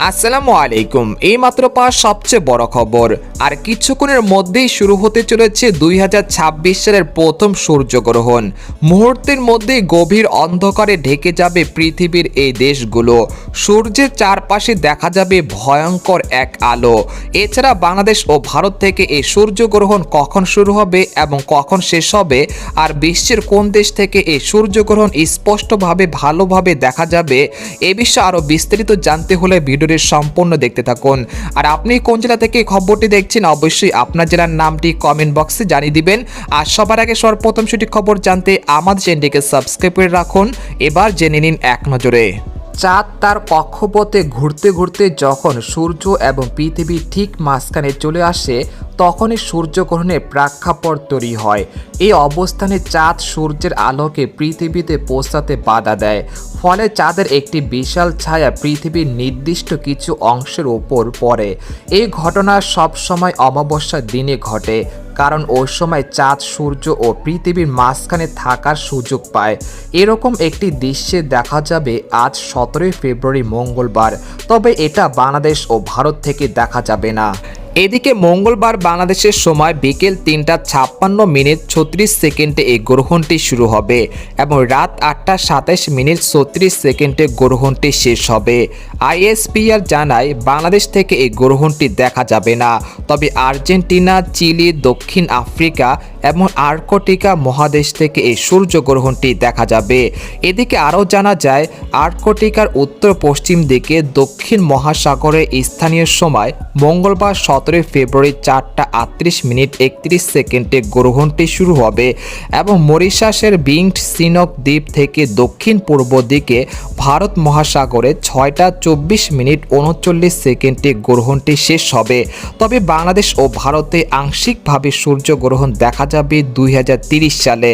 আসসালামু আলাইকুম। এইমাত্র পাওয়া সবচেয়ে বড় খবর, আর কিছুক্ষণের মধ্যেই শুরু হতে চলেছে 2026 সালের প্রথম সূর্যগ্রহণ। মুহূর্তের মধ্যেই গভীর অন্ধকারে ঢেকে যাবে পৃথিবীর এই দেশগুলো। সূর্যের চারপাশে দেখা যাবে ভয়ঙ্কর এক আলো। এছাড়া বাংলাদেশ ও ভারত থেকে এই সূর্যগ্রহণ কখন শুরু হবে এবং কখন শেষ হবে, আর বিশ্বের কোন দেশ থেকে এই সূর্যগ্রহণ স্পষ্টভাবে ভালোভাবে দেখা যাবে, এ বিষয়ে আরও বিস্তারিত জানতে হলে ভিডিওটি সম্পূর্ণ দেখতে থাকুন। আর আপনি কোন জেলা থেকে খবরটি দেখছেন, অবশ্যই আপনার জেলার নামটি কমেন্ট বক্সে জানিয়ে দিবেন। আর সবার আগে সর্বপ্রথম সঠিক খবর জানতে আমাদের চ্যানেলটিকে সাবস্ক্রাইব করে রাখুন। এবার জেনে নিন এক নজরে। চাঁদ তার কক্ষপথে ঘুরতে ঘুরতে যখন সূর্য এবং পৃথিবী ঠিক মাঝখানে চলে আসে, তখনই সূর্যগ্রহণের প্রেক্ষাপট তৈরি হয়। এই অবস্থানে চাঁদ সূর্যের আলোকে পৃথিবীতে পৌঁছাতে বাধা দেয়, ফলে চাঁদের একটি বিশাল ছায়া পৃথিবীর নির্দিষ্ট কিছু অংশের ওপর পড়ে। এই ঘটনা সবসময় অমাবস্যার দিনে ঘটে, কারণ ওই সময় চাঁদ সূর্য ও পৃথিবীর মাঝখানে থাকার সুযোগ পায়। এরকম একটি দৃশ্যে দেখা যাবে আজ 17 ফেব্রুয়ারি মঙ্গলবার, তবে এটা বাংলাদেশ ও ভারত থেকে দেখা যাবে না। এদিকে মঙ্গলবার বাংলাদেশের সময় বিকেল 3:56 36 সেকেন্ডে এই গ্রহণটি শুরু হবে এবং রাত 8:27 36 সেকেন্ডে গ্রহণটি শেষ হবে। আইএসপিআর জানায় বাংলাদেশ থেকে এই গ্রহণটি দেখা যাবে না, তবে আর্জেন্টিনা, চিলি, দক্ষিণ আফ্রিকা এবং আর্কটিকা মহাদেশ থেকে এই সূর্যগ্রহণটি দেখা যাবে। এদিকে আরও জানা যায় আর্কটিকার উত্তর পশ্চিম দিকে দক্ষিণ মহাসাগরে স্থানীয় সময় মঙ্গলবার 17 ফেব্রুয়ারি 4:38 31 সেকেন্ডে গ্রহণটি শুরু হবে এবং মরিশাসের বিংট সিনক দ্বীপ থেকে দক্ষিণ পূর্ব দিকে ভারত মহাসাগরে 6:24 39 সেকেন্ডে গ্রহণটি শেষ হবে। তবে বাংলাদেশ ও ভারতে আংশিকভাবে সূর্যগ্রহণ দেখা যাবে 2030 সালে।